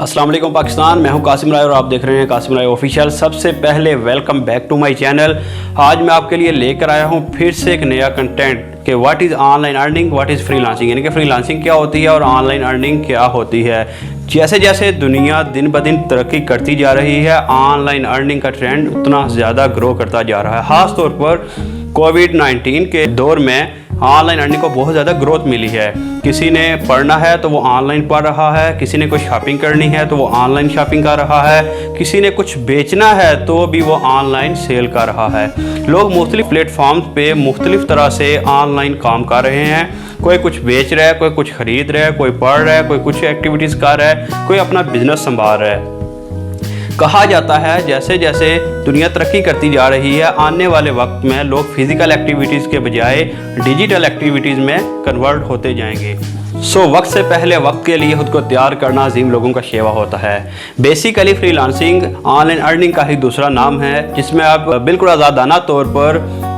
अस्सलाम वालेकुम पाकिस्तान, मैं हूं कासिम राय और आप देख रहे हैं कासिम राय ऑफिशियल। सबसे पहले welcome back to my channel. आज मैं आपके लिए लेकर आया हूं फिर से एक नया कंटेंट कि what is online earning, what is freelancing, यानी कि फ्रीलांसिंग क्या होती है और ऑनलाइन अर्निंग क्या होती है। जैसे जैसे दुनिया दिन ब दिन तरक्की करती जा रही है, ऑनलाइन अर्निंग का ट्रेंड उतना ज़्यादा ग्रो करता जा रहा है। ख़ास तौर पर कोविड-19 के दौर में ऑनलाइन अर्निंग को बहुत ज़्यादा ग्रोथ मिली है। किसी ने पढ़ना है तो वो ऑनलाइन पढ़ रहा है, किसी ने कुछ शॉपिंग करनी है तो वो ऑनलाइन शॉपिंग कर रहा है, किसी ने कुछ बेचना है तो भी वो ऑनलाइन सेल कर रहा है। लोग मुख्तलिफ प्लेटफॉर्म्स पे मुख्तलिफ तरह से ऑनलाइन काम कर रहे हैं। कोई कुछ बेच रहा है, कोई कुछ ख़रीद रहा है, कोई पढ़ रहा है, कोई कुछ एक्टिविटीज़ कर रहा है, कोई अपना बिजनेस संभाल रहा है। कहा जाता है जैसे जैसे दुनिया तरक्की करती जा रही है, आने वाले वक्त में लोग फिज़िकल एक्टिविटीज़ के बजाय डिजिटल एक्टिविटीज़ में कन्वर्ट होते जाएंगे। वक्त से पहले वक्त के लिए खुद को तैयार करना अजीम लोगों का शेवा होता है। बेसिकली फ्रीलांसिंग ऑनलाइन अर्निंग का ही दूसरा नाम है, जिसमें आप बिल्कुल आज़ादाना तौर पर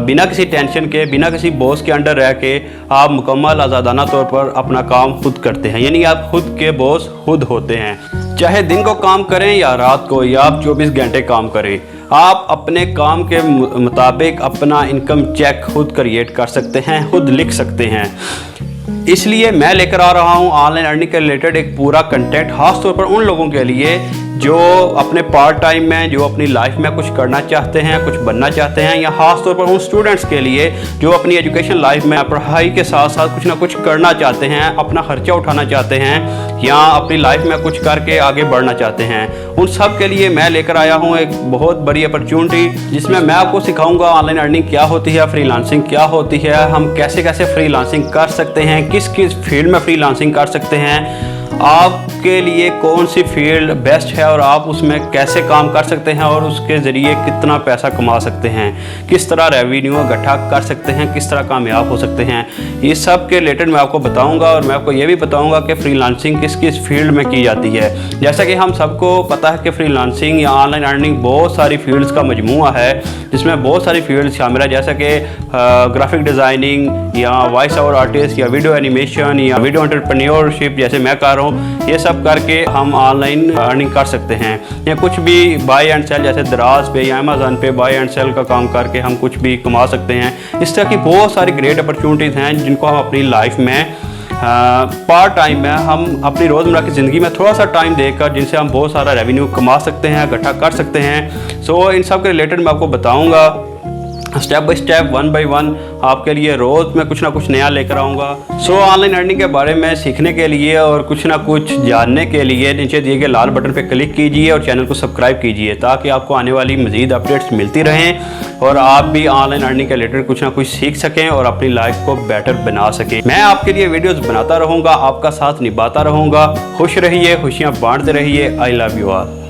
बिना किसी टेंशन के, बिना किसी बॉस के अंडर रह के आप मुकम्मल आज़ादाना तौर पर अपना काम खुद करते हैं, यानी आप खुद के बॉस खुद होते हैं। चाहे दिन को काम करें या रात को, या आप 24 घंटे काम करें, आप अपने काम के मुताबिक अपना इनकम चेक खुद क्रिएट कर सकते हैं, खुद लिख सकते हैं। इसलिए मैं लेकर आ रहा हूँ ऑनलाइन अर्निंग के रिलेटेड एक पूरा कंटेंट, खास तौर पर उन लोगों के लिए जो अपने पार्ट टाइम में, जो अपनी लाइफ में कुछ करना चाहते हैं, कुछ बनना चाहते हैं, या ख़ास तौर पर उन स्टूडेंट्स के लिए जो अपनी एजुकेशन लाइफ में पढ़ाई के साथ साथ कुछ ना कुछ करना चाहते हैं, अपना खर्चा उठाना चाहते हैं, या अपनी लाइफ में कुछ करके आगे बढ़ना चाहते हैं। उन सब के लिए मैं लेकर आया हूँ एक बहुत बड़ी अपॉर्चुनिटी, जिसमें मैं आपको सिखाऊंगा ऑनलाइन अर्निंग क्या होती है, फ्रीलांसिंग क्या होती है, हम कैसे कैसे फ्रीलांसिंग कर सकते हैं, किस किस फील्ड में फ्रीलांसिंग कर सकते हैं, आपके लिए कौन सी फील्ड बेस्ट है और आप उसमें कैसे काम कर सकते हैं और उसके ज़रिए कितना पैसा कमा सकते हैं, किस तरह रेवेन्यू इकट्ठा कर सकते हैं, किस तरह कामयाब हो सकते हैं। ये सब के रिलेटेड मैं आपको बताऊंगा और मैं आपको ये भी बताऊंगा कि फ्रीलांसिंग किस किस फील्ड में की जाती है। जैसा कि हम सबको पता है कि फ्रीलांसिंग या ऑनलाइन अर्निंग बहुत सारी फील्ड्स का मजमूआ है, जिसमें बहुत सारी फील्ड्स शामिल है, जैसा कि ग्राफिक डिज़ाइनिंग या वॉइस ओवर आर्टिस्ट या वीडियो एनिमेशन या वीडियो एंटरप्रेन्योरशिप, जैसे मैं कर रहा हूँ। ये सब करके हम ऑनलाइन अर्निंग कर सकते हैं, या कुछ भी बाय एंड सेल, जैसे दराज पे या अमेज़न पे बाय एंड सेल का काम करके हम कुछ भी कमा सकते हैं। इस तरह की बहुत सारी ग्रेट अपॉर्चुनिटीज़ हैं जिनको हम अपनी लाइफ में पार्ट टाइम में, हम अपनी रोज़मर्रा की ज़िंदगी में थोड़ा सा टाइम देकर जिनसे हम बहुत सारा रेवेन्यू कमा सकते हैं, इकट्ठा कर सकते हैं। इन सब के रिलेटेड मैं आपको बताऊँगा step by step, one by one, आपके लिए रोज़ मैं कुछ ना कुछ नया लेकर आऊँगा। ऑनलाइन अर्निंग के बारे में सीखने के लिए और कुछ ना कुछ जानने के लिए नीचे दिए गए लाल बटन पर क्लिक कीजिए और चैनल को सब्सक्राइब कीजिए, ताकि आपको आने वाली मज़ीद अपडेट्स मिलती रहें और आप भी ऑनलाइन अर्निंग के रिलेटेड कुछ ना कुछ सीख सकें और अपनी लाइफ को बेटर बना सकें। मैं आपके लिए वीडियोज़ बनाता रहूँगा, आपका साथ निभाता रहूँगा। खुश रहिए, खुशियाँ बांटते रहिए। I love you all.